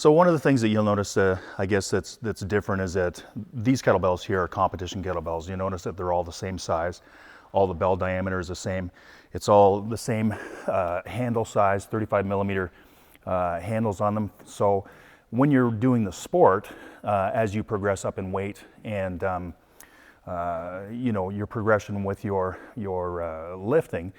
So one of the things that you'll notice, I guess that's different is that these kettlebells here are competition kettlebells. You notice that they're all the same size. All the bell diameter is the same. It's all the same handle size, 35 millimeter handles on them. So when you're doing the sport, as you progress up in weight and you know, your progression with your lifting,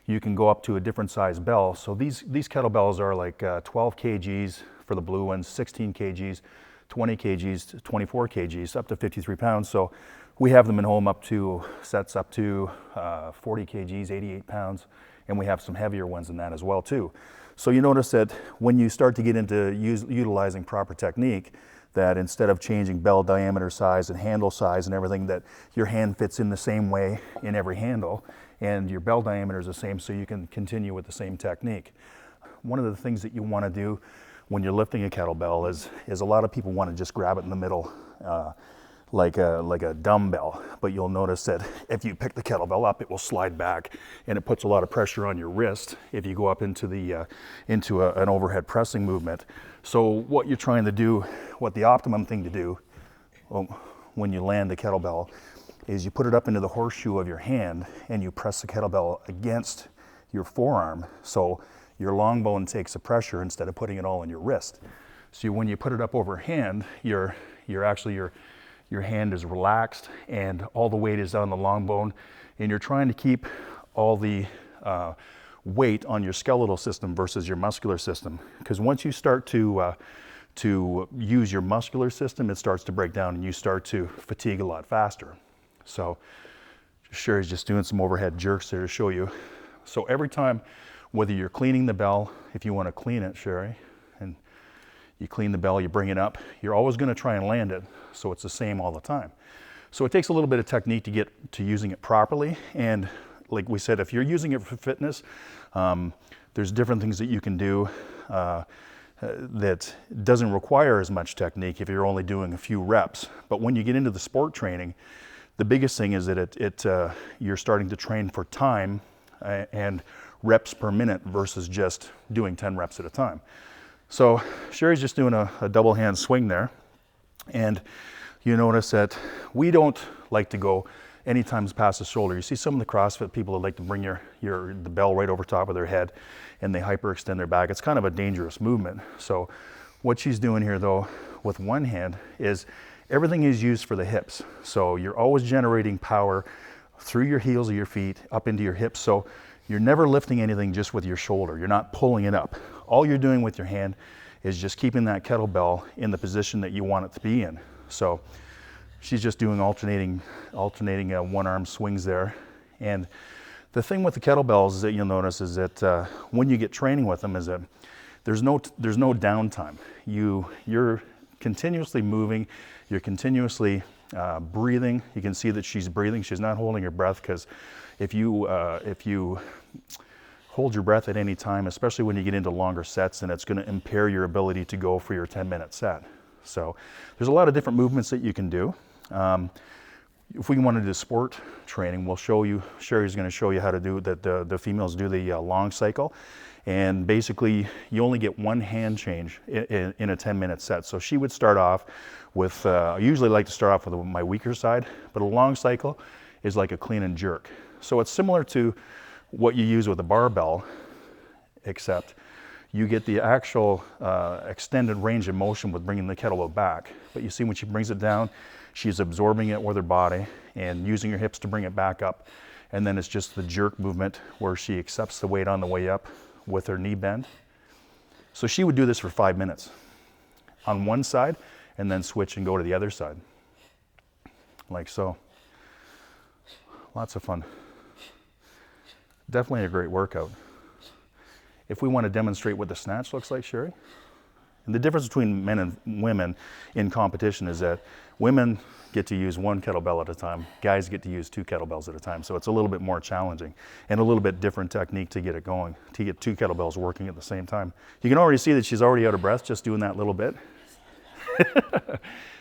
you can go up to a different size bell. So these kettlebells are like 12 kgs for the blue ones, 16 kgs, 20 kgs, 24 kgs, up to 53 pounds. So we have them in home up to sets up to 40 kgs, 88 pounds, and we have some heavier ones than that as well too. So you notice that when you start to get into utilizing proper technique, that instead of changing bell diameter size and handle size and everything, that your hand fits in the same way in every handle, and your bell diameter is the same, so you can continue with the same technique. One of the things that you want to do when you're lifting a kettlebell is a lot of people want to just grab it in the middle like a dumbbell, but you'll notice that if you pick the kettlebell up, it will slide back, and it puts a lot of pressure on your wrist if you go up into an overhead pressing movement. So what you're trying to do, what the optimum thing to do when you land the kettlebell, is you put it up into the horseshoe of your hand and you press the kettlebell against your forearm, so your long bone takes the pressure instead of putting it all in your wrist. So when you put it up overhand, your hand is relaxed and all the weight is on the long bone, and you're trying to keep all the weight on your skeletal system versus your muscular system. Because once you start to use your muscular system, it starts to break down and you start to fatigue a lot faster. So Sherry's just doing some overhead jerks there to show you. So every time, whether you're cleaning the bell, if you want to clean it, Sherry, and you clean the bell, you bring it up, you're always going to try and land it so it's the same all the time. So it takes a little bit of technique to get to using it properly. And like we said, if you're using it for fitness, there's different things that you can do that doesn't require as much technique if you're only doing a few reps. But when you get into the sport training, the biggest thing is that you're starting to train for time and reps per minute versus just doing 10 reps at a time. So Sherry's just doing a double hand swing there, and you notice that we don't like to go any times past the shoulder. You see some of the CrossFit people that like to bring the bell right over top of their head and they hyperextend their back. It's kind of a dangerous movement. So what she's doing here though with one hand is everything is used for the hips. So you're always generating power through your heels of your feet up into your hips. So you're never lifting anything just with your shoulder. You're not pulling it up. All you're doing with your hand is just keeping that kettlebell in the position that you want it to be in. So she's just doing alternating one-arm swings there. And the thing with the kettlebells is that you'll notice is that when you get training with them is that there's no downtime. You're continuously moving. You're continuously breathing. You can see that she's breathing. She's not holding her breath, because if you hold your breath at any time, especially when you get into longer sets, then it's going to impair your ability to go for your 10-minute set. So there's a lot of different movements that you can do. If we want to do sport training, we'll show you, Sherry's going to show you how to do that. The females do the long cycle, and basically you only get one hand change in a 10-minute set. So she would start off with, I usually like to start off with my weaker side, but a long cycle is like a clean and jerk. So it's similar to what you use with a barbell, except you get the actual extended range of motion with bringing the kettlebell back. But you see when she brings it down, she's absorbing it with her body and using her hips to bring it back up. And then it's just the jerk movement where she accepts the weight on the way up with her knee bend. So she would do this for 5 minutes on one side and then switch and go to the other side, like so. Lots of fun. Definitely a great workout. If we want to demonstrate what the snatch looks like, Sherry, and the difference between men and women in competition is that women get to use one kettlebell at a time, guys get to use 2 kettlebells at a time. So it's a little bit more challenging and a little bit different technique to get it going, to get 2 kettlebells working at the same time. You can already see that she's already out of breath just doing that little bit.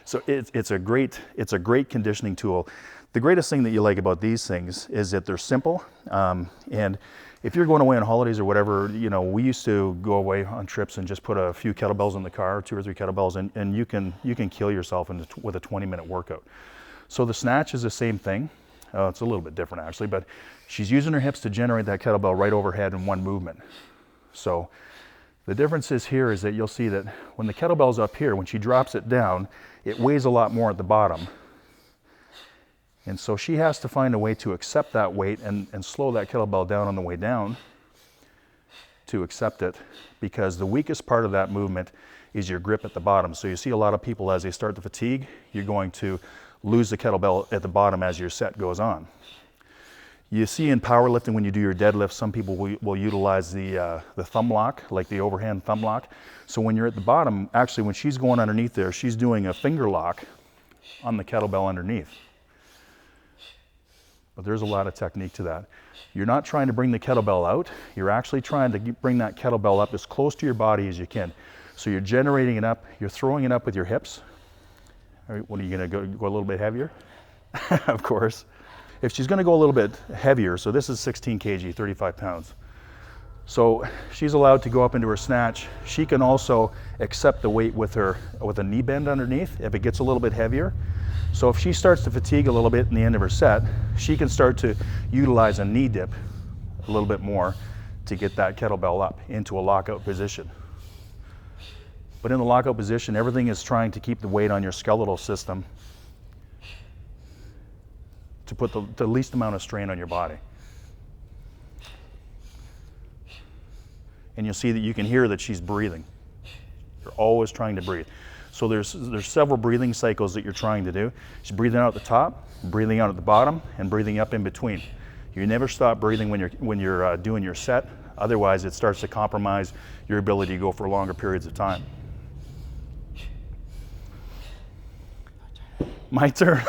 So it's a great conditioning tool. The greatest thing that you like about these things is that they're simple. And if you're going away on holidays or whatever, you know, we used to go away on trips and just put a few kettlebells in the car, 2 or 3 kettlebells, and you can kill yourself with a 20-minute workout. So the snatch is the same thing. It's a little bit different actually, but she's using her hips to generate that kettlebell right overhead in one movement. So the difference is here is that you'll see that when the kettlebell's up here, when she drops it down, it weighs a lot more at the bottom. And so she has to find a way to accept that weight and slow that kettlebell down on the way down to accept it, because the weakest part of that movement is your grip at the bottom. So you see a lot of people, as they start to fatigue, you're going to lose the kettlebell at the bottom as your set goes on. You see in powerlifting, when you do your deadlift, some people will utilize the thumb lock, like the overhand thumb lock. So when you're at the bottom, actually when she's going underneath there, she's doing a finger lock on the kettlebell underneath. But there's a lot of technique to that. You're not trying to bring the kettlebell out, you're actually trying to bring that kettlebell up as close to your body as you can. So you're generating it up, you're throwing it up with your hips. All right, what are you gonna go a little bit heavier? Of course. If she's gonna go a little bit heavier, so this is 16 kg, 35 pounds. So she's allowed to go up into her snatch. She can also accept the weight with a knee bend underneath if it gets a little bit heavier. So if she starts to fatigue a little bit in the end of her set, she can start to utilize a knee dip a little bit more to get that kettlebell up into a lockout position. But in the lockout position, everything is trying to keep the weight on your skeletal system to put the least amount of strain on your body. And you'll see that you can hear that she's breathing. You're always trying to breathe. So there's several breathing cycles that you're trying to do. She's breathing out at the top, breathing out at the bottom, and breathing up in between. You never stop breathing when you're doing your set. Otherwise, it starts to compromise your ability to go for longer periods of time. My turn.